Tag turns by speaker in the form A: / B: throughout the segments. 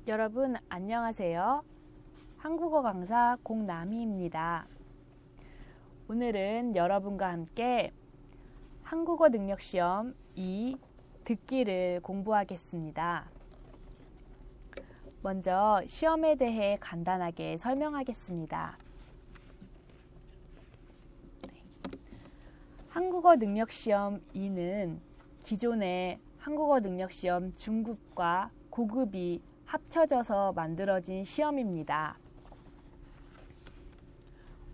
A: 여러분 안녕하세요. 한국어 강사 공남희입니다. 오늘은 여러분과 함께 한국어 능력 시험 2 듣기를 공부하겠습니다. 먼저 시험에 대해 간단하게 설명하겠습니다. 한국어 능력 시험 2는 기존의 한국어 능력 시험 중급과 고급이 합쳐져서 만들어진 시험입니다.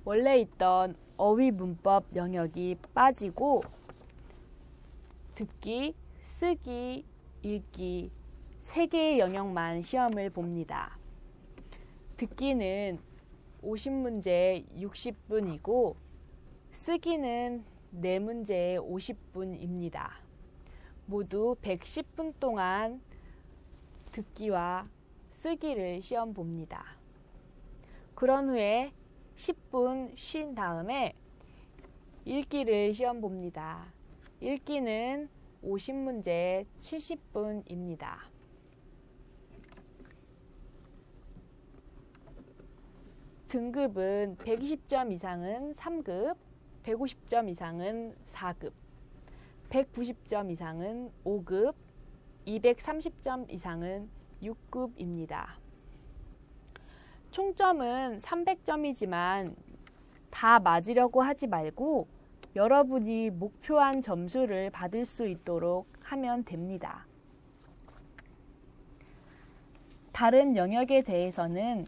A: 원래 있던 어휘 문법 영역이 빠지고 듣기, 쓰기, 읽기 3개의 영역만 시험을 봅니다. 듣기는 50문제 60분이고 쓰기는 4문제 50분입니다. 모두 110분 동안 듣기와 쓰기를 시험 봅니다. 그런 후에 10분 쉰 다음에 읽기를 시험 봅니다. 읽기는 50문제 70분입니다. 등급은 120점 이상은 3급, 150점 이상은 4급, 190점 이상은 5급, 230점 이상은 6급입니다. 총점은 300점이지만 다 맞으려고 하지 말고 여러분이 목표한 점수를 받을 수 있도록 하면 됩니다. 다른 영역에 대해서는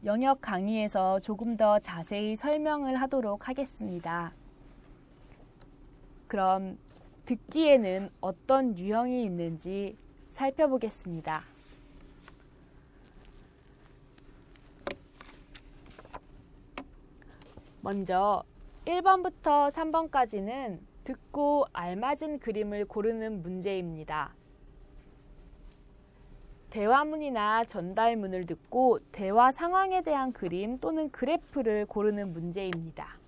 A: 영역 강의에서 조금 더 자세히 설명을 하도록 하겠습니다. 그럼 듣기에는 어떤 유형이 있는지 살펴보겠습니다. 먼저 1번부터 3번까지는 듣고 알맞은 그림을 고르는 문제입니다. 대화문이나 전달문을 듣고 대화 상황에 대한 그림 또는 그래프를 고르는 문제입니다.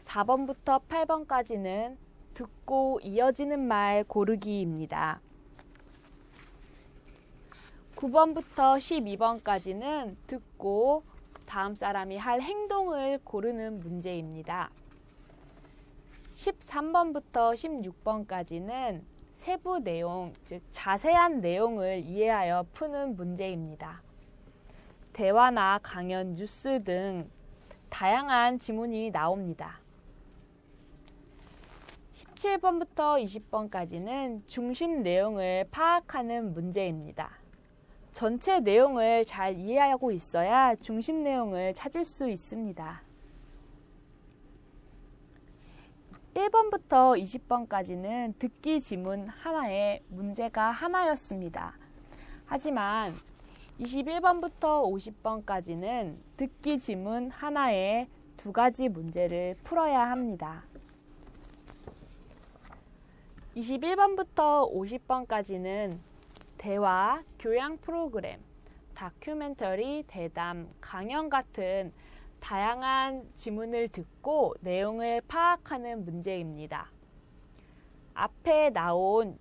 A: 4번부터 8번까지는 듣고 이어지는 말 고르기입니다. 9번부터 12번까지는 듣고 다음 사람이 할 행동을 고르는 문제입니다. 13번부터 16번까지는 세부 내용, 즉 자세한 내용을 이해하여 푸는 문제입니다. 대화나 강연, 뉴스 등 다양한 지문이 나옵니다. 17번부터 20번까지는 중심 내용을 파악하는 문제입니다. 전체 내용을 잘 이해하고 있어야 중심 내용을 찾을 수 있습니다. 1번부터 20번까지는 듣기 지문 하나에 문제가 하나였습니다. 하지만 21번부터 50번까지는 듣기 지문 하나에 2가지 문제를 풀어야 합니다. 21번부터 50번까지는 대화, 교양 프로그램, 다큐멘터리, 대담, 강연 같은 다양한 지문을 듣고 내용을 파악하는 문제입니다. 앞에 나온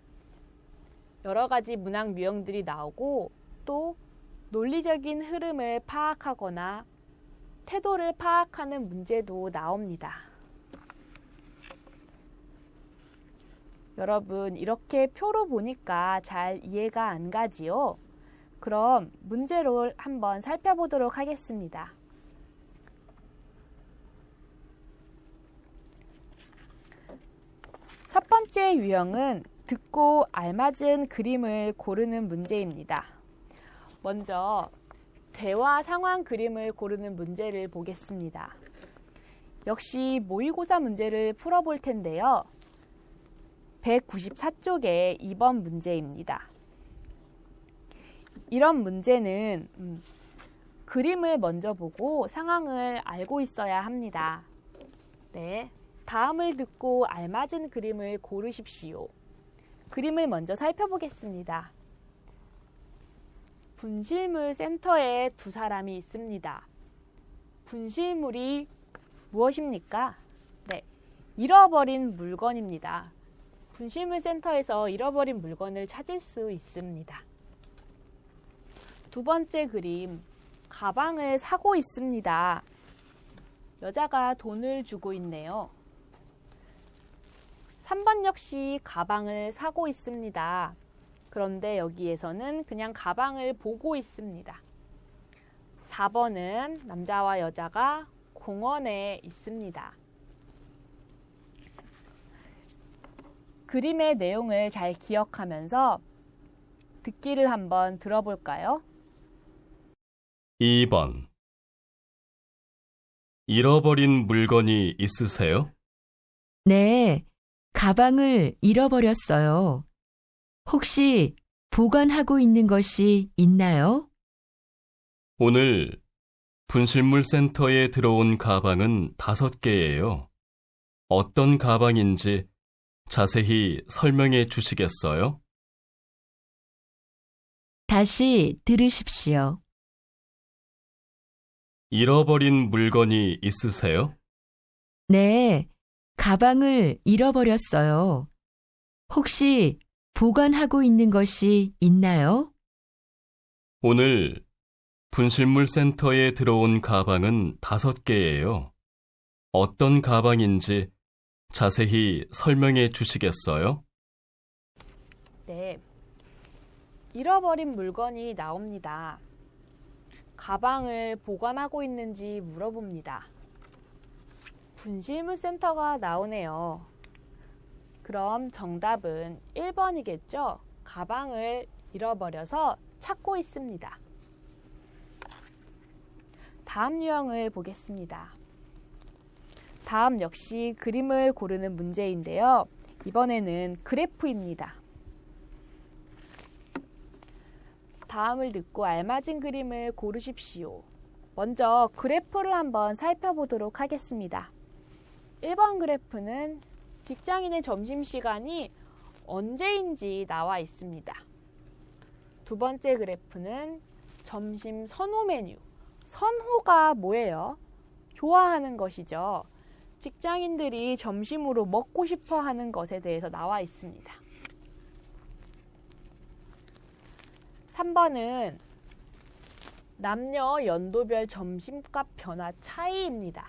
A: 여러 가지 문학 유형들이 나오고 또 논리적인 흐름을 파악하거나 태도를 파악하는 문제도 나옵니다. 여러분, 이렇게 표로 보니까 잘 이해가 안 가지요? 그럼 문제를 한번 살펴보도록 하겠습니다. 첫 번째 유형은 듣고 알맞은 그림을 고르는 문제입니다. 먼저 대화 상황 그림을 고르는 문제를 보겠습니다. 역시 모의고사 문제를 풀어볼 텐데요. 194쪽의 2번 문제입니다. 이런 문제는 그림을 먼저 보고 상황을 알고 있어야 합니다. 네, 다음을 듣고 알맞은 그림을 고르십시오. 그림을 먼저 살펴보겠습니다. 분실물 센터에 2사람이 있습니다. 분실물이 무엇입니까? 네, 잃어버린 물건입니다. 분실물 센터에서 잃어버린 물건을 찾을 수 있습니다. 두 번째 그림, 가방을 사고 있습니다. 여자가 돈을 주고 있네요. 3번 역시 가방을 사고 있습니다. 그런데 여기에서는 그냥 가방을 보고 있습니다. 4번은 남자와 여자가 공원에 있습니다. 그림의 내용을 잘 기억하면서 듣기를 한번 들어볼까요?
B: 2번. 잃어버린 물건이 있으세요?
C: 네, 가방을 잃어버렸어요. 혹시 보관하고 있는 것이 있나요?
B: 오늘 분실물 센터에 들어온 가방은 5개예요. 어떤 가방인지 자세히 설명해 주시겠어요?
C: 다시 들으십시오.
B: 잃어버린 물건이 있으세요?
C: 네, 가방을 잃어버렸어요. 혹시 보관하고 있는 것이 있나요?
B: 오늘 분실물 센터에 들어온 가방은 5개예요. 어떤 가방인지 자세히 설명해 주시겠어요?
A: 네, 잃어버린 물건이 나옵니다. 가방을 보관하고 있는지 물어봅니다. 분실물 센터가 나오네요. 그럼 정답은 1번이겠죠? 가방을 잃어버려서 찾고 있습니다. 다음 유형을 보겠습니다. 다음 역시 그림을 고르는 문제인데요. 이번에는 그래프입니다. 다음을 듣고 알맞은 그림을 고르십시오. 먼저 그래프를 한번 살펴보도록 하겠습니다. 1번 그래프는 직장인의 점심시간이 언제인지 나와 있습니다. 두 번째 그래프는 점심 선호 메뉴. 선호가 뭐예요? 좋아하는 것이죠. 직장인들이 점심으로 먹고 싶어 하는 것에 대해서 나와 있습니다. 3번은 남녀 연도별 점심값 변화 차이입니다.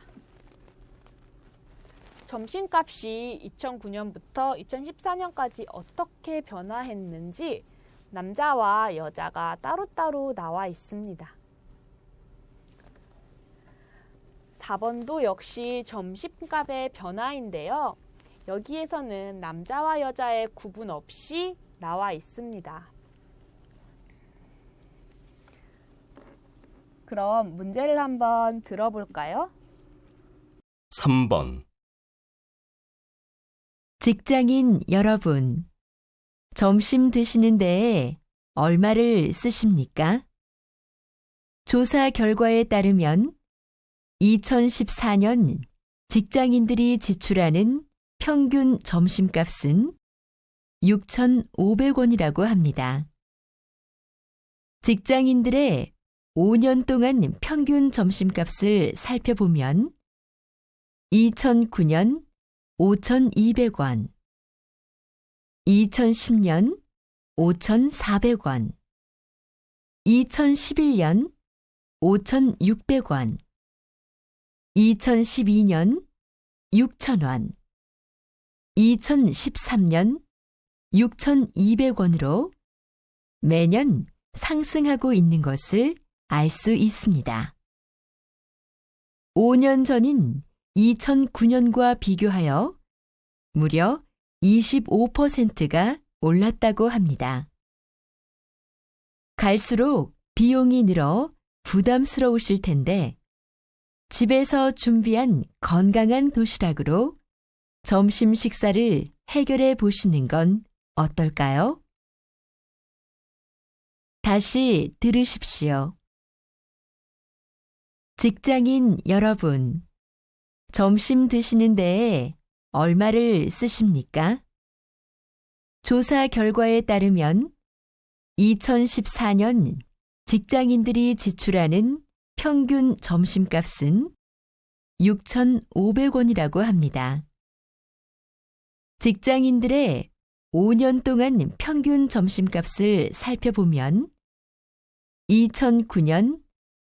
A: 점심값이 2009년부터 2014년까지 어떻게 변화했는지 남자와 여자가 따로따로 나와 있습니다. 4번도 역시 점심값의 변화인데요. 여기에서는 남자와 여자의 구분 없이 나와 있습니다. 그럼 문제를 한번 들어볼까요?
B: 3번.
C: 직장인 여러분, 점심 드시는 데에 얼마를 쓰십니까? 조사 결과에 따르면 2014년 직장인들이 지출하는 평균 점심값은 6,500원이라고 합니다. 직장인들의 5년 동안 평균 점심값을 살펴보면 2009년 5,200원, 2010년 5,400원, 2011년 5,600원, 2012년 6,000원, 2013년 6,200원으로 매년 상승하고 있는 것을 알 수 있습니다. 5년 전인 2009년과 비교하여 무려 25%가 올랐다고 합니다. 갈수록 비용이 늘어 부담스러우실 텐데 집에서 준비한 건강한 도시락으로 점심 식사를 해결해 보시는 건 어떨까요? 다시 들으십시오. 직장인 여러분, 점심 드시는 데에 얼마를 쓰십니까? 조사 결과에 따르면 2014년 직장인들이 지출하는 평균 점심값은 6,500원이라고 합니다. 직장인들의 5년 동안 평균 점심값을 살펴보면 2009년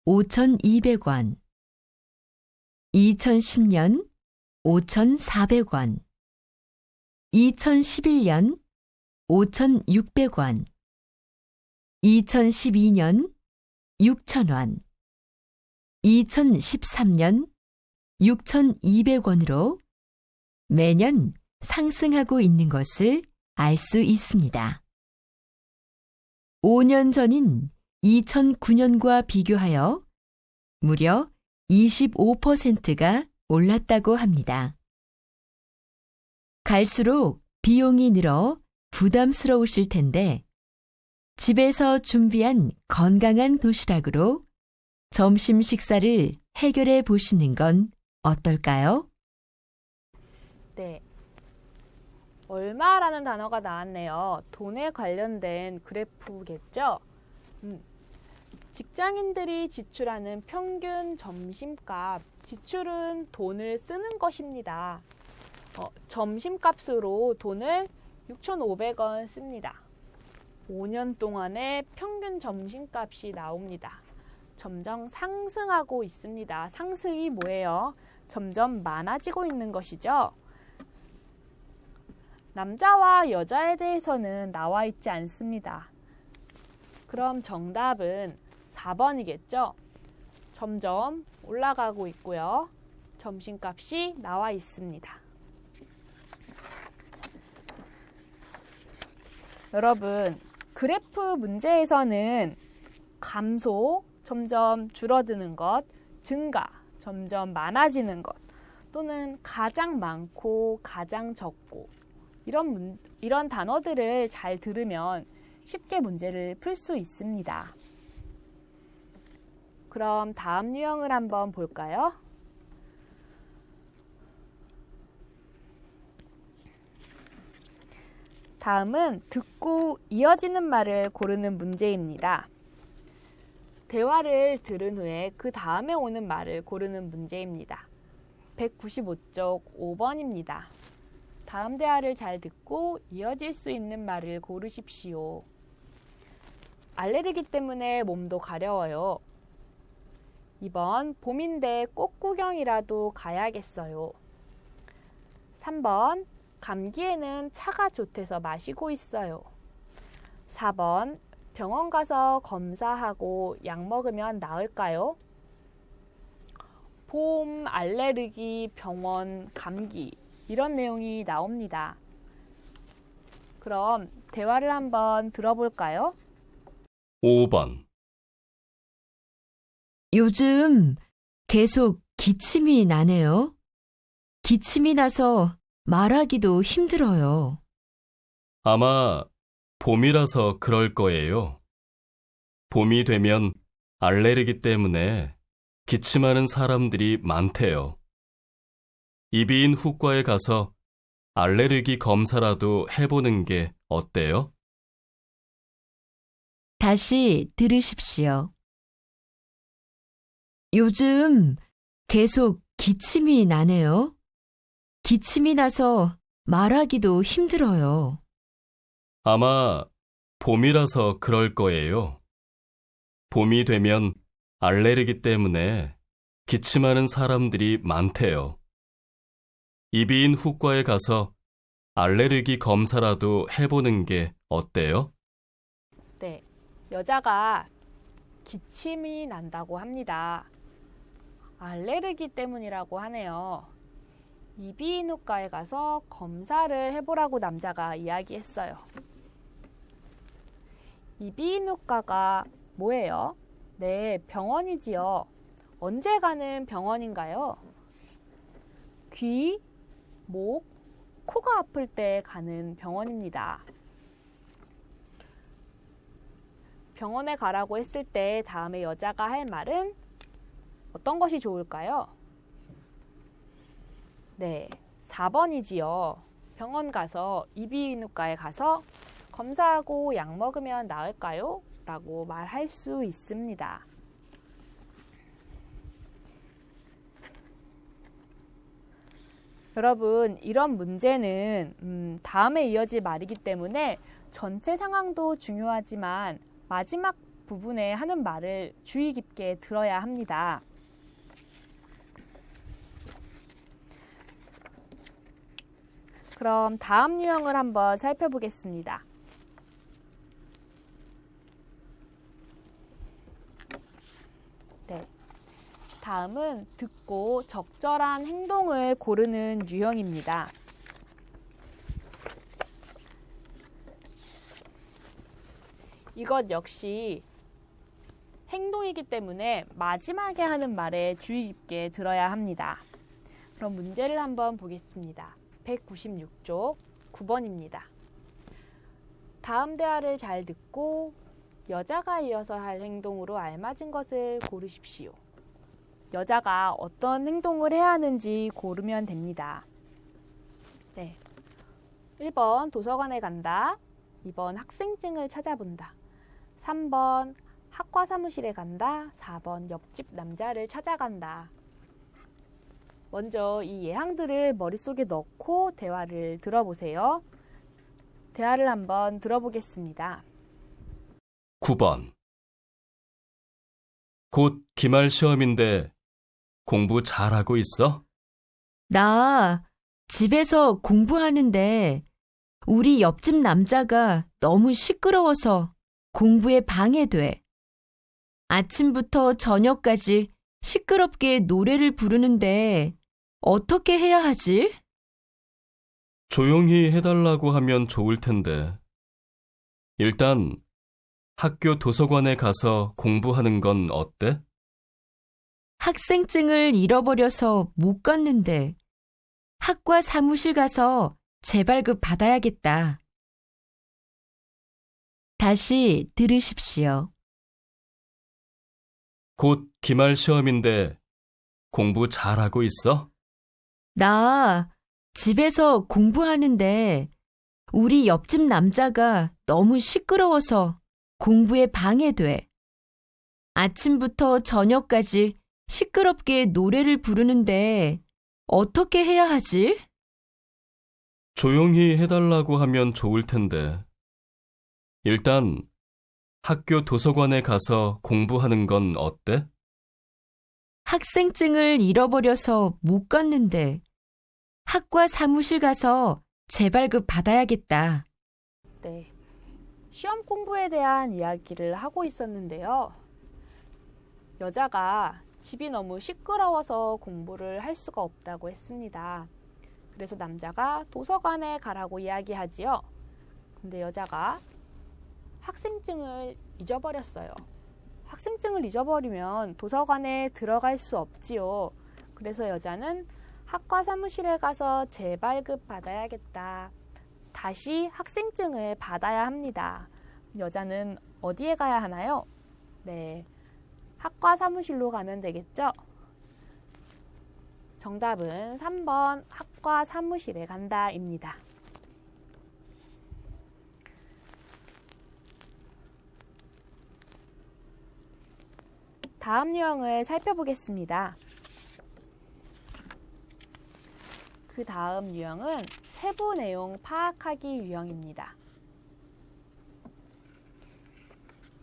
C: 5,200원, 2010년 5,400원, 2011년 5,600원, 2012년 6,000원, 2013년 6,200원으로 매년 상승하고 있는 것을 알 수 있습니다. 5년 전인 2009년과 비교하여 무려 25%가 올랐다고 합니다. 갈수록 비용이 늘어 부담스러우실 텐데 집에서 준비한 건강한 도시락으로 점심 식사를 해결해 보시는 건 어떨까요?
A: 네. 얼마라는 단어가 나왔네요. 돈에 관련된 그래프겠죠? 직장인들이 지출하는 평균 점심값, 지출은 돈을 쓰는 것입니다. 점심값으로 돈을 6,500원 씁니다. 5년 동안의 평균 점심값이 나옵니다. 점점 상승하고 있습니다. 상승이 뭐예요? 점점 많아지고 있는 것이죠. 남자와 여자에 대해서는 나와 있지 않습니다. 그럼 정답은 4번이겠죠? 점점 올라가고 있고요. 점심값이 나와 있습니다. 여러분, 그래프 문제에서는 감소, 점점 줄어드는 것, 증가, 점점 많아지는 것, 또는 가장 많고 가장 적고 이런 단어들을 잘 들으면 쉽게 문제를 풀 수 있습니다. 그럼 다음 유형을 한번 볼까요? 다음은 듣고 이어지는 말을 고르는 문제입니다. 대화를 들은 후에 그 다음에 오는 말을 고르는 문제입니다. 195쪽 5번입니다. 다음 대화를 잘 듣고 이어질 수 있는 말을 고르십시오. 알레르기 때문에 몸도 가려워요. 2번, 봄인데 꽃 구경이라도 가야겠어요. 3번, 감기에는 차가 좋대서 마시고 있어요. 4번, 병원 가서 검사하고 약 먹으면 나을까요? 봄, 알레르기, 병원, 감기 이런 내용이 나옵니다. 그럼 대화를 한번 들어볼까요?
B: 5번.
C: 요즘 계속 기침이 나네요. 기침이 나서 말하기도 힘들어요.
B: 아마 봄이라서 그럴 거예요. 봄이 되면 알레르기 때문에 기침하는 사람들이 많대요. 이비인 후과에 가서 알레르기 검사라도 해보는 게 어때요?
C: 다시 들으십시오. 요즘 계속 기침이 나네요. 기침이 나서 말하기도 힘들어요.
B: 아마 봄이라서 그럴 거예요. 봄이 되면 알레르기 때문에 기침하는 사람들이 많대요. 이비인 후과에 가서 알레르기 검사라도 해보는 게 어때요?
A: 네, 여자가 기침이 난다고 합니다. 알레르기 때문이라고 하네요. 이비인후과에 가서 검사를 해보라고 남자가 이야기했어요. 이비인후과가 뭐예요? 네, 병원이지요. 언제 가는 병원인가요? 귀, 목, 코가 아플 때 가는 병원입니다. 병원에 가라고 했을 때 다음에 여자가 할 말은 어떤 것이 좋을까요? 네, 4번이지요. 병원 가서 이비인후과에 가서 검사하고 약 먹으면 나을까요? 라고 말할 수 있습니다. 여러분, 이런 문제는 다음에 이어질 말이기 때문에 전체 상황도 중요하지만 마지막 부분에 하는 말을 주의 깊게 들어야 합니다. 그럼 다음 유형을 한번 살펴보겠습니다. 네. 다음은 듣고 적절한 행동을 고르는 유형입니다. 이것 역시 행동이기 때문에 마지막에 하는 말에 주의 깊게 들어야 합니다. 그럼 문제를 한번 보겠습니다. 196쪽 9번입니다. 다음 대화를 잘 듣고 여자가 이어서 할 행동으로 알맞은 것을 고르십시오. 여자가 어떤 행동을 해야 하는지 고르면 됩니다. 네. 1번 도서관에 간다. 2번 학생증을 찾아본다. 3번 학과 사무실에 간다. 4번 옆집 남자를 찾아간다. 먼저 이 예항들을 머릿속에 넣고 대화를 들어보세요. 대화를 한번 들어보겠습니다.
B: 9번. 곧 기말 시험인데 공부 잘하고 있어?
C: 나 집에서 공부하는데 우리 옆집 남자가 너무 시끄러워서 공부에 방해돼. 아침부터 저녁까지 시끄럽게 노래를 부르는데 어떻게 해야 하지?
B: 조용히 해달라고 하면 좋을 텐데. 일단 학교 도서관에 가서 공부하는 건 어때?
C: 학생증을 잃어버려서 못 갔는데 학과 사무실 가서 재발급 받아야겠다. 다시 들으십시오.
B: 곧 기말 시험인데 공부 잘하고 있어?
C: 나 집에서 공부하는데 우리 옆집 남자가 너무 시끄러워서 공부에 방해돼. 아침부터 저녁까지 시끄럽게 노래를 부르는데 어떻게 해야 하지?
B: 조용히 해달라고 하면 좋을 텐데. 일단 학교 도서관에 가서 공부하는 건 어때?
C: 학생증을 잃어버려서 못 갔는데 학과 사무실 가서 재발급 받아야겠다.
A: 네. 시험 공부에 대한 이야기를 하고 있었는데요. 여자가 집이 너무 시끄러워서 공부를 할 수가 없다고 했습니다. 그래서 남자가 도서관에 가라고 이야기하지요. 근데 여자가 학생증을 잊어버렸어요. 학생증을 잊어버리면 도서관에 들어갈 수 없지요. 그래서 여자는 학과 사무실에 가서 재발급 받아야겠다. 다시 학생증을 받아야 합니다. 여자는 어디에 가야 하나요? 네, 학과 사무실로 가면 되겠죠? 정답은 3번 학과 사무실에 간다입니다. 다음 유형을 살펴보겠습니다. 그 다음 유형은 세부 내용 파악하기 유형입니다.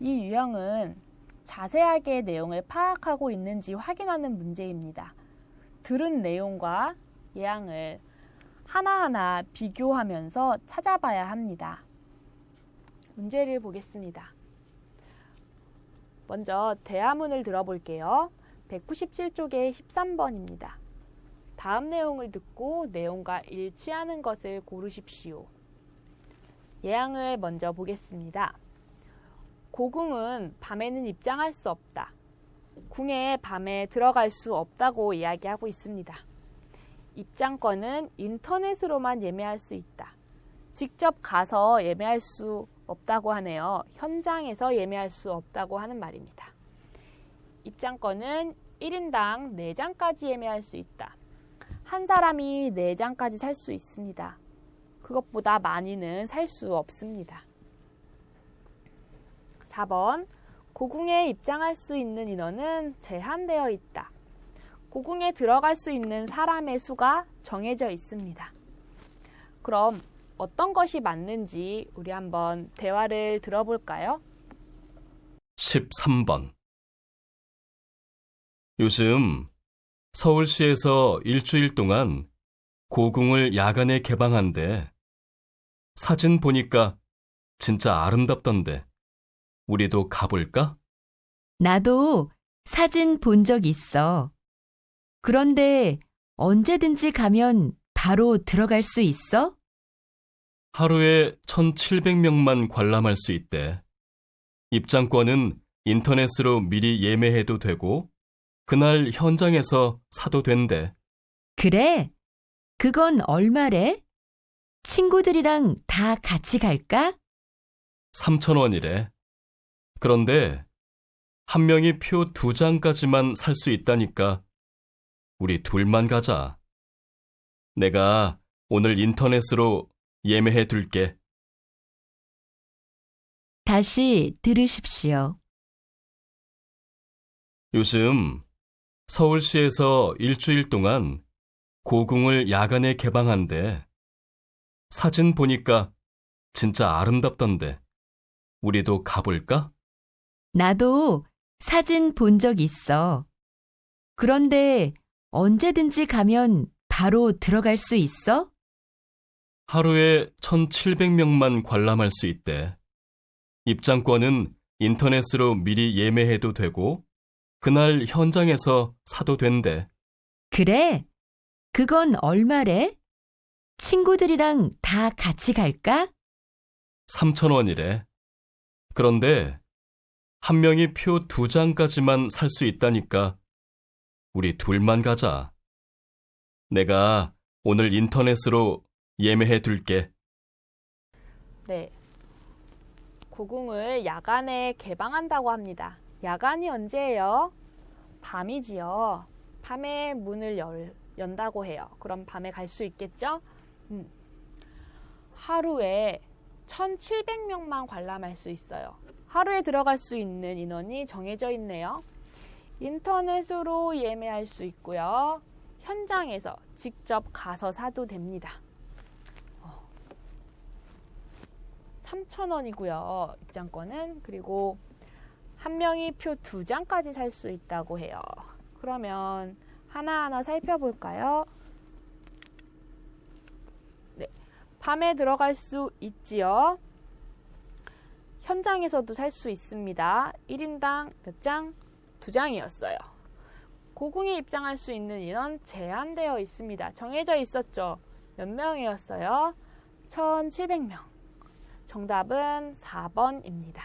A: 이 유형은 자세하게 내용을 파악하고 있는지 확인하는 문제입니다. 들은 내용과 예항을 하나하나 비교하면서 찾아봐야 합니다. 문제를 보겠습니다. 먼저 대화문을 들어볼게요. 197쪽의 13번입니다. 다음 내용을 듣고 내용과 일치하는 것을 고르십시오. 예항을 먼저 보겠습니다. 고궁은 밤에는 입장할 수 없다. 궁에 밤에 들어갈 수 없다고 이야기하고 있습니다. 입장권은 인터넷으로만 예매할 수 있다. 직접 가서 예매할 수 없다고 하네요. 현장에서 예매할 수 없다고 하는 말입니다. 입장권은 1인당 4장까지 예매할 수 있다. 한 사람이 4장까지 살 수 있습니다. 그것보다 많이는 살 수 없습니다. 4번, 고궁에 입장할 수 있는 인원은 제한되어 있다. 고궁에 들어갈 수 있는 사람의 수가 정해져 있습니다. 그럼 어떤 것이 맞는지 우리 한번 대화를 들어볼까요?
B: 13번. 요즘 서울시에서 일주일 동안 고궁을 야간에 개방한대. 사진 보니까 진짜 아름답던데. 우리도 가볼까?
C: 나도 사진 본 적 있어. 그런데 언제든지 가면 바로 들어갈 수 있어?
B: 하루에 1,700명만 관람할 수 있대. 입장권은 인터넷으로 미리 예매해도 되고, 그날 현장에서 사도 된대.
C: 그래? 그건 얼마래? 친구들이랑 다 같이 갈까?
B: 3,000원이래. 그런데 한 명이 표 2장까지만 살 수 있다니까 우리 둘만 가자. 내가 오늘 인터넷으로 예매해 둘게.
C: 다시 들으십시오.
B: 요즘 서울시에서 일주일 동안 고궁을 야간에 개방한대. 사진 보니까 진짜 아름답던데. 우리도 가볼까?
C: 나도 사진 본 적 있어. 그런데 언제든지 가면 바로 들어갈 수 있어?
B: 하루에 1,700명만 관람할 수 있대. 입장권은 인터넷으로 미리 예매해도 되고, 그날 현장에서 사도 된대.
C: 그래? 그건 얼마래? 친구들이랑 다 같이 갈까?
B: 3,000원이래. 그런데 한 명이 표 2장까지만 살 수 있다니까 우리 둘만 가자. 내가 오늘 인터넷으로 예매해 둘게.
A: 네. 고궁을 야간에 개방한다고 합니다. 야간이 언제예요? 밤이지요. 밤에 문을 연다고 해요. 그럼 밤에 갈 수 있겠죠? 하루에 1,700명만 관람할 수 있어요. 하루에 들어갈 수 있는 인원이 정해져 있네요. 인터넷으로 예매할 수 있고요. 현장에서 직접 가서 사도 됩니다. 3,000원이고요. 입장권은. 그리고 한 명이 표 2장까지 살 수 있다고 해요. 그러면 하나하나 살펴볼까요? 네, 밤에 들어갈 수 있지요. 현장에서도 살 수 있습니다. 1인당 몇 장? 2장이었어요. 고궁에 입장할 수 있는 인원 제한되어 있습니다. 정해져 있었죠. 몇 명이었어요? 1,700명. 정답은 4번입니다.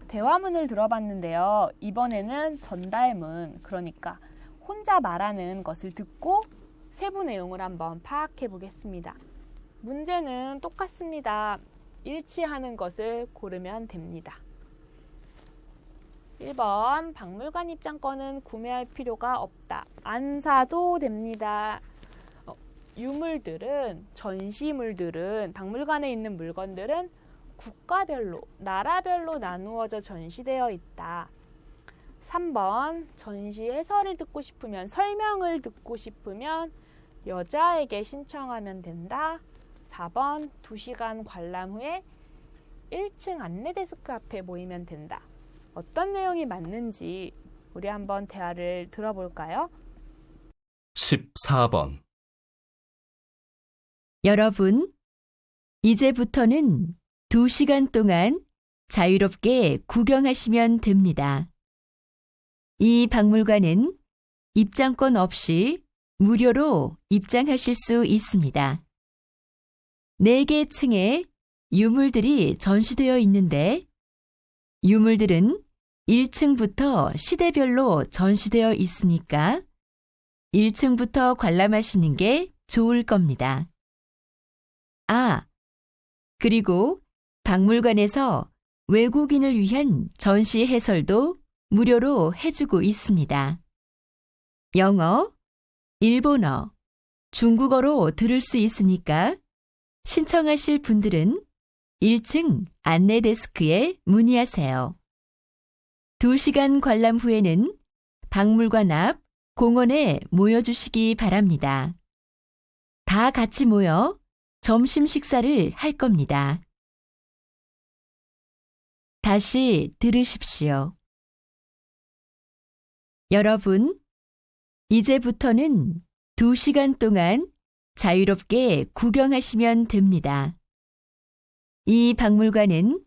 A: 대화문을 들어봤는데요. 이번에는 전달문, 그러니까 혼자 말하는 것을 듣고 세부 내용을 한번 파악해 보겠습니다. 문제는 똑같습니다. 일치하는 것을 고르면 됩니다. 1번, 박물관 입장권은 구매할 필요가 없다. 안 사도 됩니다. 유물들은, 전시물들은, 박물관에 있는 물건들은 국가별로, 나라별로 나누어져 전시되어 있다. 3번, 전시 해설을 듣고 싶으면, 설명을 듣고 싶으면 여자에게 신청하면 된다. 4번, 2시간 관람 후에 1층 안내데스크 앞에 모이면 된다. 어떤 내용이 맞는지 우리 한번 대화를 들어볼까요?
B: 14번.
C: 여러분, 이제부터는 2시간 동안 자유롭게 구경하시면 됩니다. 이 박물관은 입장권 없이 무료로 입장하실 수 있습니다. 4개 층에 유물들이 전시되어 있는데 유물들은 1층부터 시대별로 전시되어 있으니까 1층부터 관람하시는 게 좋을 겁니다. 그리고 박물관에서 외국인을 위한 전시 해설도 무료로 해주고 있습니다. 영어, 일본어, 중국어로 들을 수 있으니까 신청하실 분들은 1층 안내데스크에 문의하세요. 2시간 관람 후에는 박물관 앞 공원에 모여주시기 바랍니다. 다 같이 모여 점심 식사를 할 겁니다. 다시 들으십시오. 여러분, 이제부터는 2시간 동안 자유롭게 구경하시면 됩니다. 이 박물관은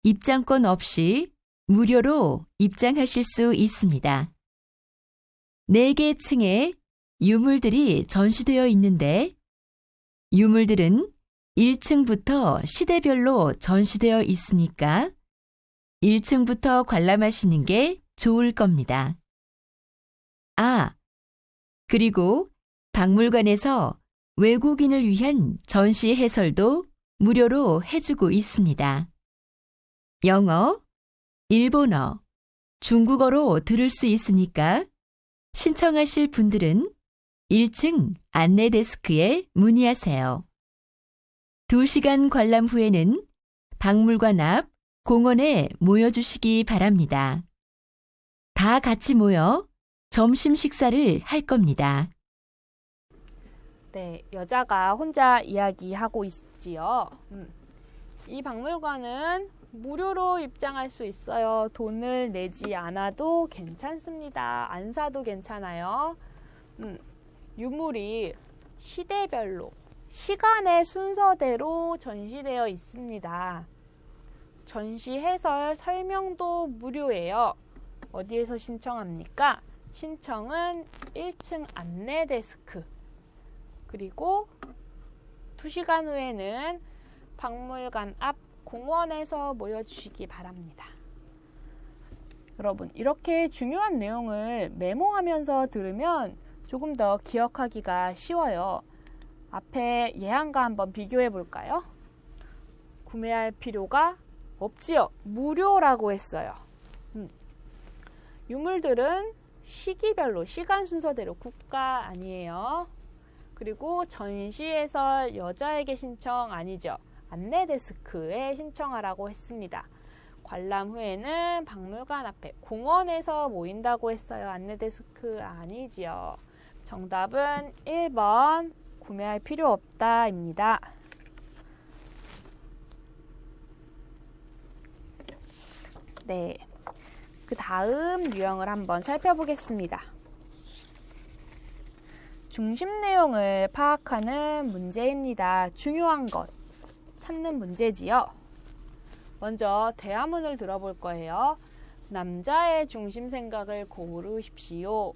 C: 입장권 없이 무료로 입장하실 수 있습니다. 4개 층에 유물들이 전시되어 있는데 유물들은 1층부터 시대별로 전시되어 있으니까 1층부터 관람하시는 게 좋을 겁니다. 아, 그리고 박물관에서 외국인을 위한 전시 해설도 무료로 해주고 있습니다. 영어, 일본어, 중국어로 들을 수 있으니까 신청하실 분들은 1층 안내 데스크에 문의하세요. 2시간 관람 후에는 박물관 앞 공원에 모여주시기 바랍니다. 다 같이 모여 점심 식사를 할 겁니다.
A: 네, 여자가 혼자 이야기하고 있지요. 이 박물관은 무료로 입장할 수 있어요. 돈을 내지 않아도 괜찮습니다. 안 사도 괜찮아요. 유물이 시대별로, 시간의 순서대로 전시되어 있습니다. 전시 해설 설명도 무료예요. 어디에서 신청합니까? 신청은 1층 안내 데스크. 그리고 2시간 후에는 박물관 앞 공원에서 모여주시기 바랍니다. 여러분, 이렇게 중요한 내용을 메모하면서 들으면 조금 더 기억하기가 쉬워요. 앞에 예안과 한번 비교해 볼까요? 구매할 필요가 없지요. 무료라고 했어요. 유물들은 시기별로, 시간 순서대로 국가 아니에요. 그리고 전시해설 여자에게 신청 아니죠. 안내 데스크에 신청하라고 했습니다. 관람 후에는 박물관 앞에 공원에서 모인다고 했어요. 안내 데스크 아니지요. 정답은 1번 구매할 필요 없다입니다. 네, 그 다음 유형을 한번 살펴보겠습니다. 중심 내용을 파악하는 문제입니다. 중요한 것 찾는 문제지요. 먼저 대화문을 들어볼 거예요. 남자의 중심 생각을 고르십시오.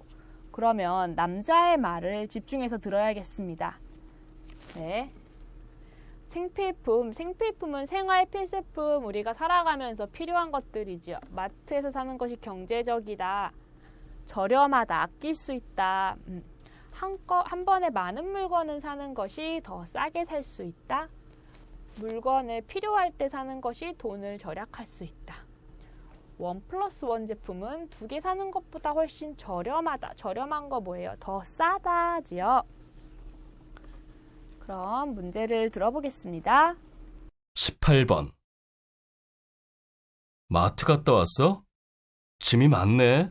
A: 그러면 남자의 말을 집중해서 들어야겠습니다. 네. 생필품은 생활 필수품, 우리가 살아가면서 필요한 것들이죠. 마트에서 사는 것이 경제적이다. 저렴하다. 아낄 수 있다. 한 번에 많은 물건을 사는 것이 더 싸게 살 수 있다. 물건을 필요할 때 사는 것이 돈을 절약할 수 있다. 1+1 제품은 2개 사는 것보다 훨씬 저렴하다. 저렴한 거 뭐예요? 더 싸다지요. 그럼 문제를 들어보겠습니다.
B: 18번. 마트 갔다 왔어? 짐이 많네.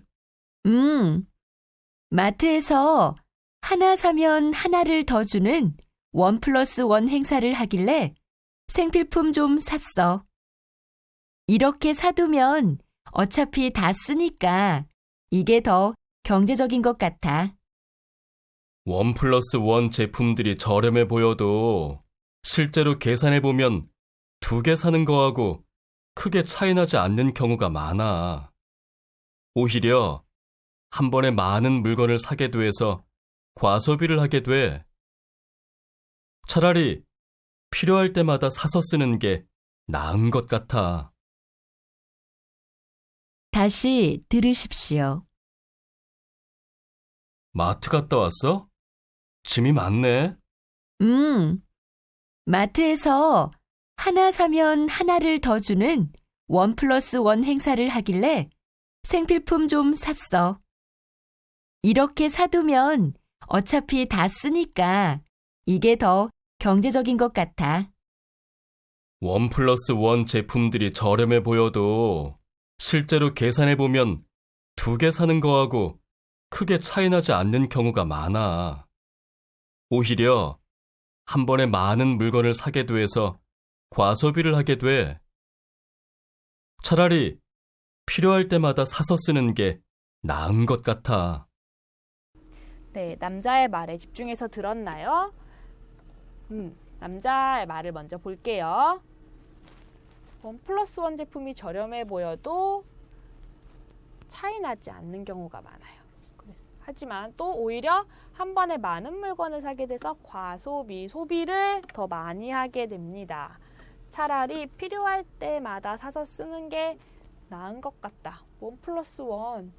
C: 마트에서 하나 사면 하나를 더 주는 1+1 행사를 하길래 생필품 좀 샀어. 이렇게 사두면 어차피 다 쓰니까 이게 더 경제적인 것 같아.
B: 1+1 제품들이 저렴해 보여도 실제로 계산해보면 2개 사는 거하고 크게 차이나지 않는 경우가 많아. 오히려 한 번에 많은 물건을 사게 돼서 과소비를 하게 돼. 차라리 필요할 때마다 사서 쓰는 게 나은 것 같아.
C: 다시 들으십시오.
B: 마트 갔다 왔어? 짐이 많네.
C: 마트에서 하나 사면 하나를 더 주는 1+1 행사를 하길래 생필품 좀 샀어. 이렇게 사두면 어차피 다 쓰니까 이게 더 경제적인 것 같아.
B: 1+1 제품들이 저렴해 보여도 실제로 계산해보면 2개 사는 거하고 크게 차이나지 않는 경우가 많아. 오히려 한 번에 많은 물건을 사게 돼서 과소비를 하게 돼. 차라리 필요할 때마다 사서 쓰는 게 나은 것 같아.
A: 네, 남자의 말에 집중해서 들었나요? 남자의 말을 먼저 볼게요. 1+1 제품이 저렴해 보여도 차이 나지 않는 경우가 많아요. 하지만 또 오히려 한 번에 많은 물건을 사게 돼서 과소비, 소비를 더 많이 하게 됩니다. 차라리 필요할 때마다 사서 쓰는 게 나은 것 같다. 1+1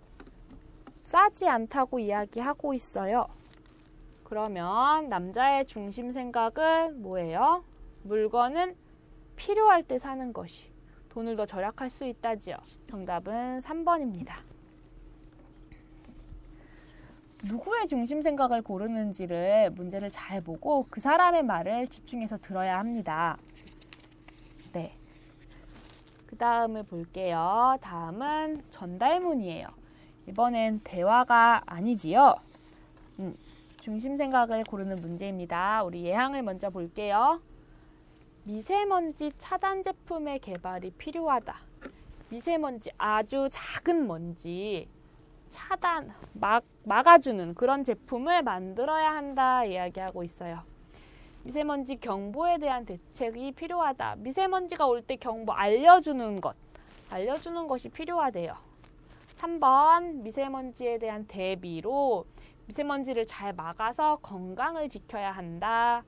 A: 싸지 않다고 이야기하고 있어요. 그러면 남자의 중심 생각은 뭐예요? 물건은 필요할 때 사는 것이 돈을 더 절약할 수 있다지요. 정답은 3번입니다. 누구의 중심 생각을 고르는지를 문제를 잘 보고 그 사람의 말을 집중해서 들어야 합니다. 네. 그 다음을 볼게요. 다음은 전달문이에요. 이번엔 대화가 아니지요. 중심 생각을 고르는 문제입니다. 우리 예항을 먼저 볼게요. 미세먼지 차단 제품의 개발이 필요하다. 미세먼지, 아주 작은 먼지 차단, 막아주는 그런 제품을 만들어야 한다 이야기하고 있어요. 미세먼지 경보에 대한 대책이 필요하다. 미세먼지가 올 때 경보 알려주는 것이 필요하대요. 3번 미세먼지에 대한 대비로 미세먼지를 잘 막아서 건강을 지켜야 한다.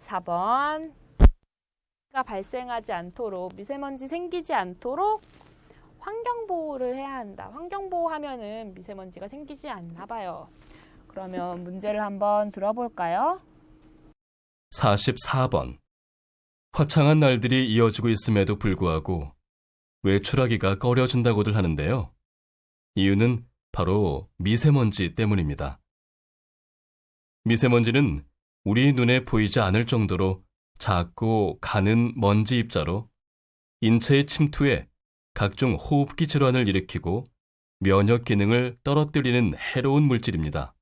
A: 4번 가 발생하지 않도록 미세먼지 생기지 않도록 환경보호를 해야 한다. 환경보호하면은 미세먼지가 생기지 않나 봐요. 그러면 문제를 한번 들어볼까요?
B: 44번. 화창한 날들이 이어지고 있음에도 불구하고 외출하기가 꺼려진다고들 하는데요. 이유는 바로 미세먼지 때문입니다. 미세먼지는 우리 눈에 보이지 않을 정도로 작고 가는 먼지 입자로 인체의 침투에 각종 호흡기 질환을 일으키고 면역 기능을 떨어뜨리는 해로운 물질입니다.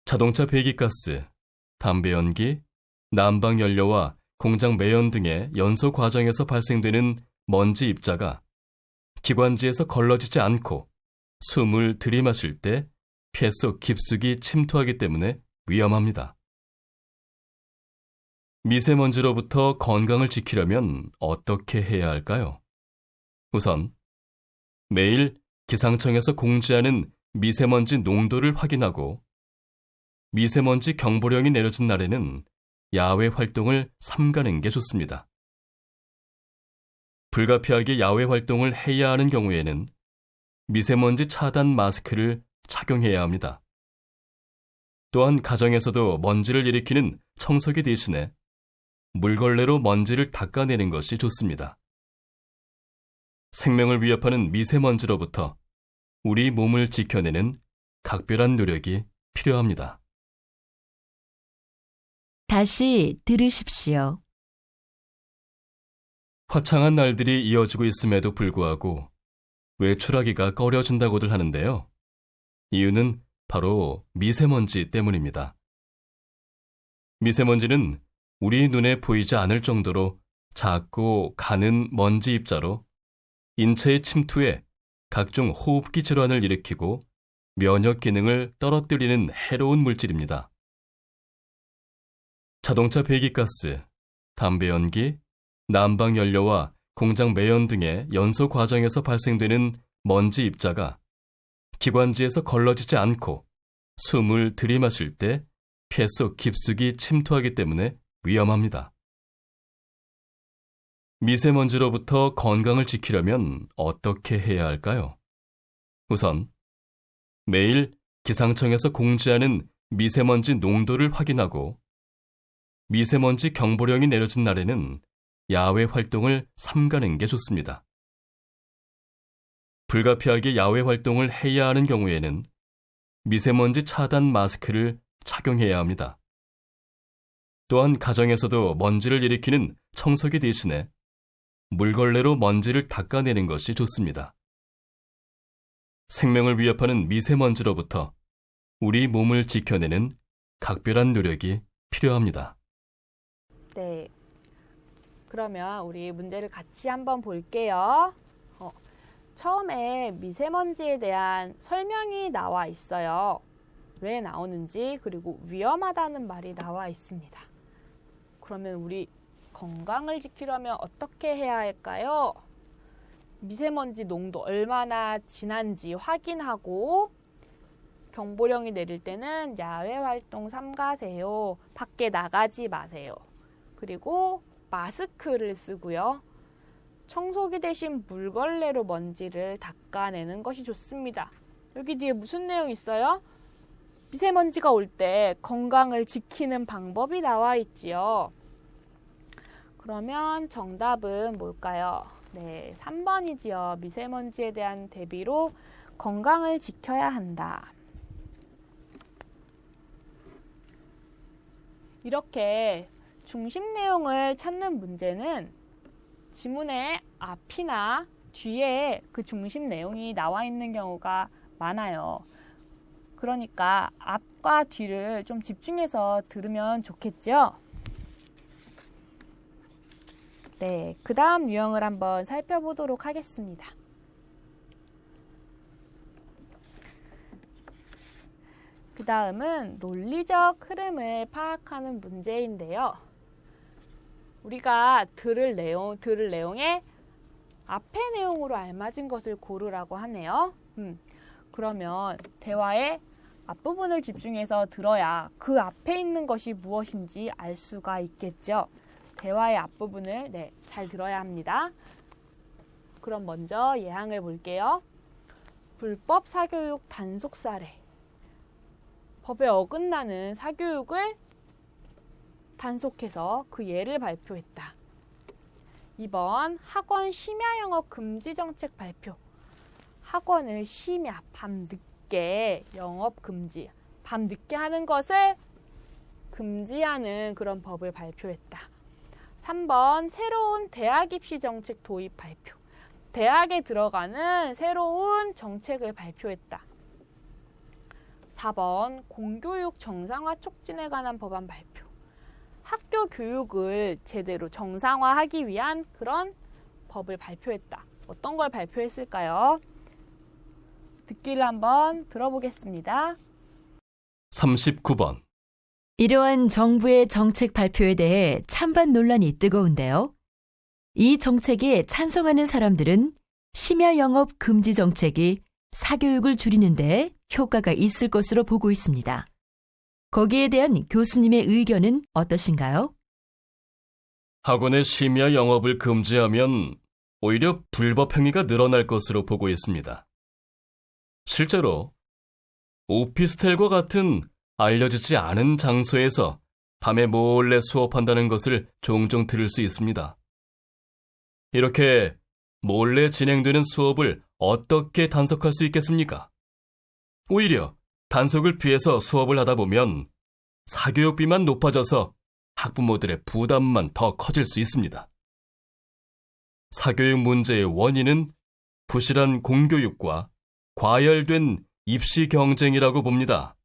B: 자동차 배기가스, 담배 연기, 난방 연료와 공장 매연 등의 연소 과정에서 발생되는 먼지 입자가 기관지에서 걸러지지 않고 숨을 들이마실 때 폐 속 깊숙이 침투하기 때문에 위험합니다. 미세먼지로부터 건강을 지키려면 어떻게 해야 할까요? 우선 매일 기상청에서 공지하는 미세먼지 농도를 확인하고 미세먼지 경보령이 내려진 날에는 야외 활동을 삼가는 게 좋습니다. 불가피하게 야외 활동을 해야 하는 경우에는 미세먼지 차단 마스크를 착용해야 합니다. 또한 가정에서도 먼지를 일으키는 청소기 대신에 물걸레로 먼지를 닦아내는 것이 좋습니다. 생명을 위협하는 미세먼지로부터 우리 몸을 지켜내는 각별한 노력이 필요합니다.
C: 다시 들으십시오.
B: 화창한 날들이 이어지고 있음에도 불구하고 외출하기가 꺼려진다고들 하는데요. 이유는 바로 미세먼지 때문입니다. 미세먼지는 우리 눈에 보이지 않을 정도로 작고 가는 먼지 입자로 인체의 침투에 각종 호흡기 질환을 일으키고 면역 기능을 떨어뜨리는 해로운 물질입니다. 자동차 배기가스, 담배 연기, 난방 연료와 공장 매연 등의 연소 과정에서 발생되는 먼지 입자가 기관지에서 걸러지지 않고 숨을 들이마실 때 폐 속 깊숙이 침투하기 때문에 위험합니다. 미세먼지로부터 건강을 지키려면 어떻게 해야 할까요? 우선 매일 기상청에서 공지하는 미세먼지 농도를 확인하고 미세먼지 경보령이 내려진 날에는 야외 활동을 삼가는 게 좋습니다. 불가피하게 야외 활동을 해야 하는 경우에는 미세먼지 차단 마스크를 착용해야 합니다. 또한 가정에서도 먼지를 일으키는 청소기 대신에 물걸레로 먼지를 닦아내는 것이 좋습니다. 생명을 위협하는 미세먼지로부터 우리 몸을 지켜내는 각별한 노력이 필요합니다.
A: 네. 그러면 우리 문제를 같이 한번 볼게요. 처음에 미세먼지에 대한 설명이 나와 있어요. 왜 나오는지, 그리고 위험하다는 말이 나와 있습니다. 그러면 우리 건강을 지키려면 어떻게 해야 할까요? 미세먼지 농도 얼마나 진한지 확인하고, 경보령이 내릴 때는 야외 활동 삼가세요. 밖에 나가지 마세요. 그리고 마스크를 쓰고요. 청소기 대신 물걸레로 먼지를 닦아내는 것이 좋습니다. 여기 뒤에 무슨 내용이 있어요? 미세먼지가 올 때 건강을 지키는 방법이 나와 있지요. 그러면 정답은 뭘까요? 네, 3번이지요. 미세먼지에 대한 대비로 건강을 지켜야 한다. 이렇게 중심 내용을 찾는 문제는 지문의 앞이나 뒤에 그 중심 내용이 나와 있는 경우가 많아요. 그러니까 앞과 뒤를 좀 집중해서 들으면 좋겠죠? 네, 그 다음 유형을 한번 살펴보도록 하겠습니다. 그 다음은 논리적 흐름을 파악하는 문제인데요. 우리가 들을 내용에 앞의 내용으로 알맞은 것을 고르라고 하네요. 그러면 대화의 앞부분을 집중해서 들어야 그 앞에 있는 것이 무엇인지 알 수가 있겠죠. 대화의 앞부분을 잘 들어야 합니다. 그럼 먼저 예항을 볼게요. 불법 사교육 단속 사례. 법에 어긋나는 사교육을 단속해서 그 예를 발표했다. 2번 학원 심야 영업 금지 정책 발표. 학원을 심야, 밤늦게 영업 금지, 밤늦게 하는 것을 금지하는 그런 법을 발표했다. 3번 새로운 대학 입시 정책 도입 발표. 대학에 들어가는 새로운 정책을 발표했다. 4번 공교육 정상화 촉진에 관한 법안 발표. 학교 교육을 제대로 정상화하기 위한 그런 법을 발표했다. 어떤 걸 발표했을까요? 듣기를 한번 들어보겠습니다.
B: 39번.
C: 이러한 정부의 정책 발표에 대해 찬반 논란이 뜨거운데요. 이 정책에 찬성하는 사람들은 심야 영업 금지 정책이 사교육을 줄이는 데 효과가 있을 것으로 보고 있습니다. 거기에 대한 교수님의 의견은 어떠신가요?
B: 학원의 심야 영업을 금지하면 오히려 불법 행위가 늘어날 것으로 보고 있습니다. 실제로 오피스텔과 같은 알려지지 않은 장소에서 밤에 몰래 수업한다는 것을 종종 들을 수 있습니다. 이렇게 몰래 진행되는 수업을 어떻게 단속할 수 있겠습니까? 오히려 단속을 피해서 수업을 하다 보면 사교육비만 높아져서 학부모들의 부담만 더 커질 수 있습니다. 사교육 문제의 원인은 부실한 공교육과 과열된 입시 경쟁이라고 봅니다.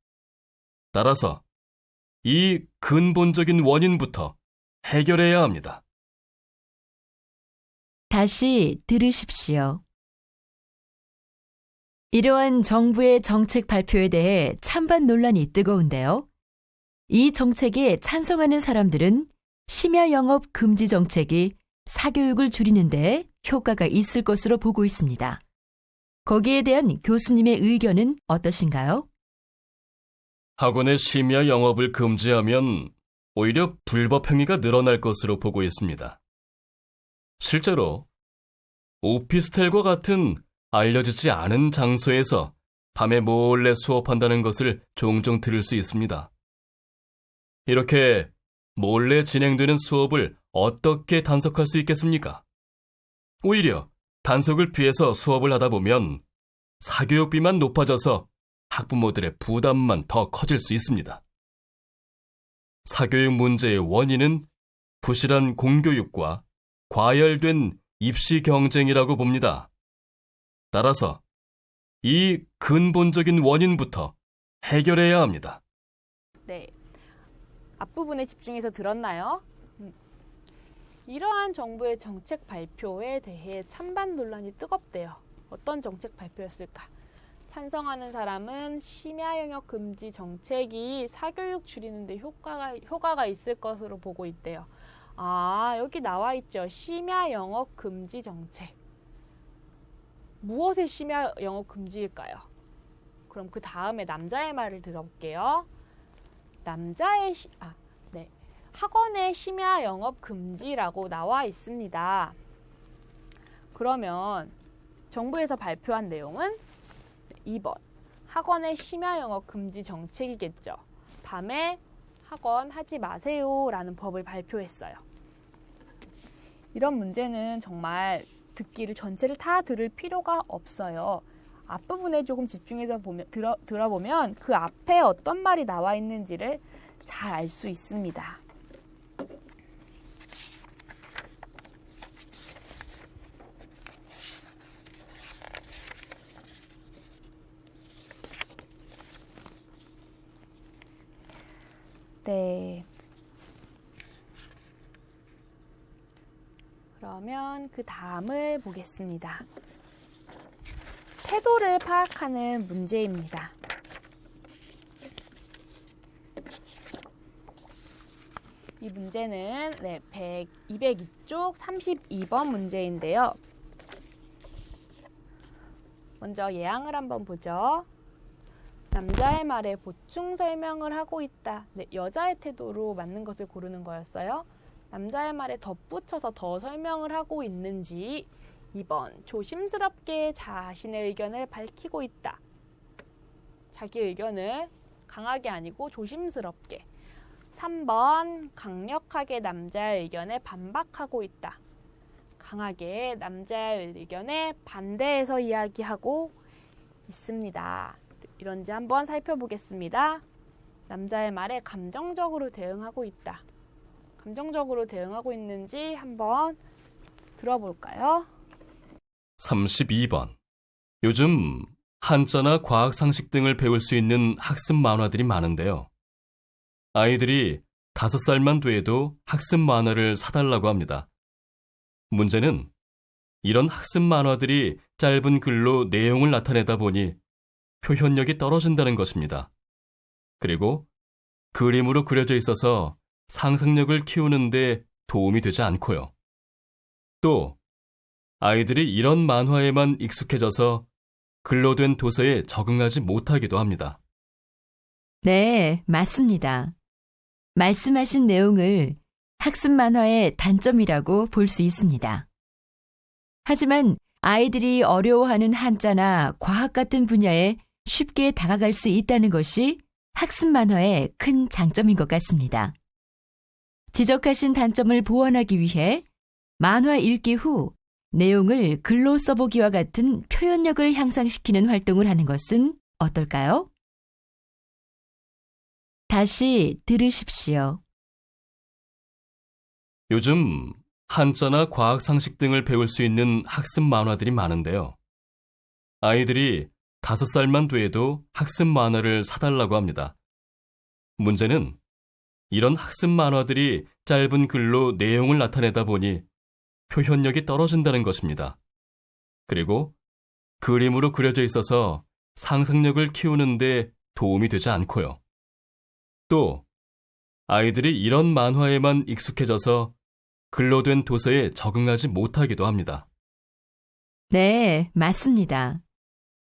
B: 따라서 이 근본적인 원인부터 해결해야 합니다.
C: 다시 들으십시오. 이러한 정부의 정책 발표에 대해 찬반 논란이 뜨거운데요. 이 정책에 찬성하는 사람들은 심야 영업 금지 정책이 사교육을 줄이는 데 효과가 있을 것으로 보고 있습니다. 거기에 대한 교수님의 의견은 어떠신가요?
B: 학원의 심야 영업을 금지하면 오히려 불법 행위가 늘어날 것으로 보고 있습니다. 실제로 오피스텔과 같은 알려지지 않은 장소에서 밤에 몰래 수업한다는 것을 종종 들을 수 있습니다. 이렇게 몰래 진행되는 수업을 어떻게 단속할 수 있겠습니까? 오히려 단속을 피해서 수업을 하다 보면 사교육비만 높아져서 학부모들의 부담만 더 커질 수 있습니다. 사교육 문제의 원인은 부실한 공교육과 과열된 입시 경쟁이라고 봅니다. 따라서 이 근본적인 원인부터 해결해야 합니다.
A: 네. 앞부분에 집중해서 들었나요? 이러한 정부의 정책 발표에 대해 찬반 논란이 뜨겁대요. 어떤 정책 발표였을까? 찬성하는 사람은 심야 영역 금지 정책이 사교육 줄이는 데 효과가 있을 것으로 보고 있대요. 아, 여기 나와 있죠. 심야 영역 금지 정책. 무엇의 심야 영역 금지일까요? 그럼 그 다음에 남자의 말을 들어볼게요. 학원의 심야 영업 금지라고 나와 있습니다. 그러면 정부에서 발표한 내용은 2번 학원의 심야 영업 금지 정책이겠죠. 밤에 학원 하지 마세요 라는 법을 발표했어요. 이런 문제는 정말 듣기를 전체를 다 들을 필요가 없어요. 앞부분에 조금 집중해서 들어보면 그 앞에 어떤 말이 나와 있는지를 잘 알 수 있습니다. 네. 그러면 그 다음을 보겠습니다. 태도를 파악하는 문제입니다. 이 문제는 202쪽 32번 문제인데요. 먼저 예항을 한번 보죠. 남자의 말에 보충 설명을 하고 있다. 네, 여자의 태도로 맞는 것을 고르는 거였어요. 남자의 말에 덧붙여서 더 설명을 하고 있는지. 2번, 조심스럽게 자신의 의견을 밝히고 있다. 자기 의견을 강하게 아니고 조심스럽게. 3번, 강력하게 남자의 의견에 반박하고 있다. 강하게 남자의 의견에 반대해서 이야기하고 있습니다. 이런지 한번 살펴보겠습니다. 남자의 말에 감정적으로 대응하고 있다. 감정적으로 대응하고 있는지 한번 들어볼까요?
B: 32번. 요즘 한자나 과학 상식 등을 배울 수 있는 학습 만화들이 많은데요. 아이들이 5살만 돼도 학습 만화를 사달라고 합니다. 문제는 이런 학습 만화들이 짧은 글로 내용을 나타내다 보니 표현력이 떨어진다는 것입니다. 그리고 그림으로 그려져 있어서 상상력을 키우는데 도움이 되지 않고요. 또 아이들이 이런 만화에만 익숙해져서 글로 된 도서에 적응하지 못하기도 합니다.
C: 네, 맞습니다. 말씀하신 내용을 학습 만화의 단점이라고 볼 수 있습니다. 하지만 아이들이 어려워하는 한자나 과학 같은 분야에 쉽게 다가갈 수 있다는 것이 학습 만화의 큰 장점인 것 같습니다. 지적하신 단점을 보완하기 위해 만화 읽기 후 내용을 글로 써보기와 같은 표현력을 향상시키는 활동을 하는 것은 어떨까요? 다시 들으십시오.
B: 요즘 한자나 과학 상식 등을 배울 수 있는 학습 만화들이 많은데요. 아이들이 5살만 돼도 학습 만화를 사달라고 합니다. 문제는 이런 학습 만화들이 짧은 글로 내용을 나타내다 보니 표현력이 떨어진다는 것입니다. 그리고 그림으로 그려져 있어서 상상력을 키우는데 도움이 되지 않고요. 또 아이들이 이런 만화에만 익숙해져서 글로 된 도서에 적응하지 못하기도 합니다.
C: 네, 맞습니다.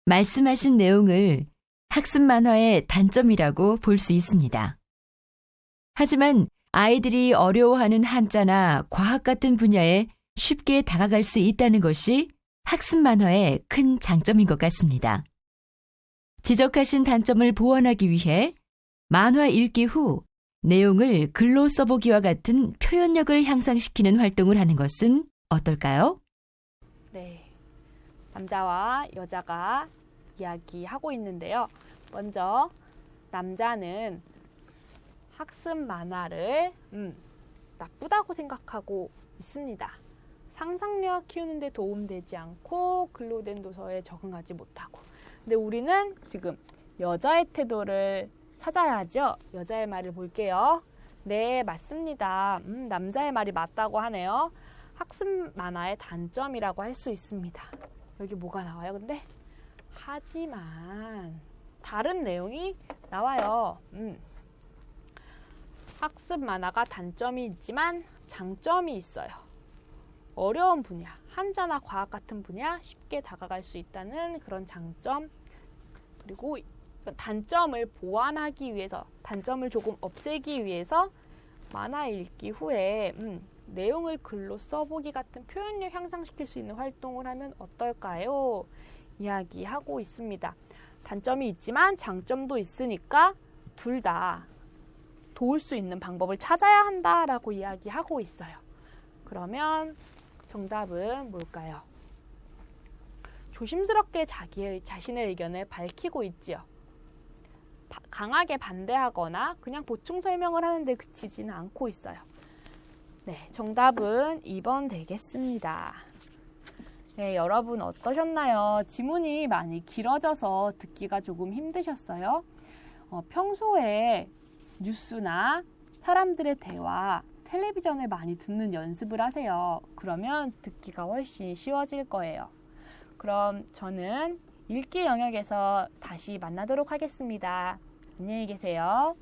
C: 말씀하신 내용을 학습 만화의 단점이라고 볼 수 있습니다. 하지만 아이들이 어려워하는 한자나 과학 같은 분야에 쉽게 다가갈 수 있다는 것이 학습 만화의 큰 장점인 것 같습니다. 지적하신 단점을 보완하기 위해 만화 읽기 후 내용을 글로 써보기와 같은 표현력을 향상시키는 활동을 하는 것은 어떨까요?
A: 네, 남자와 여자가 이야기하고 있는데요. 먼저 남자는 학습 만화를 나쁘다고 생각하고 있습니다. 상상력 키우는 데 도움되지 않고 글로 된 도서에 적응하지 못하고. 근데 우리는 지금 여자의 태도를 찾아야 하죠. 여자의 말을 볼게요. 네, 맞습니다. 남자의 말이 맞다고 하네요. 학습 만화의 단점이라고 할 수 있습니다. 여기 뭐가 나와요? 근데 하지만 다른 내용이 나와요. 학습 만화가 단점이 있지만 장점이 있어요. 어려운 분야, 한자나 과학 같은 분야 쉽게 다가갈 수 있다는 그런 장점, 그리고 단점을 보완하기 위해서, 단점을 조금 없애기 위해서 만화 읽기 후에 내용을 글로 써보기 같은 표현력 향상시킬 수 있는 활동을 하면 어떨까요? 이야기하고 있습니다. 단점이 있지만 장점도 있으니까 둘 다 도울 수 있는 방법을 찾아야 한다라고 이야기하고 있어요. 그러면 정답은 뭘까요? 조심스럽게 자신의 의견을 밝히고 있지요. 강하게 반대하거나 그냥 보충 설명을 하는데 그치지는 않고 있어요. 네, 정답은 2번 되겠습니다. 네, 여러분 어떠셨나요? 지문이 많이 길어져서 듣기가 조금 힘드셨어요? 평소에 뉴스나 사람들의 대화, 텔레비전을 많이 듣는 연습을 하세요. 그러면 듣기가 훨씬 쉬워질 거예요. 그럼 저는 읽기 영역에서 다시 만나도록 하겠습니다. 안녕히 계세요.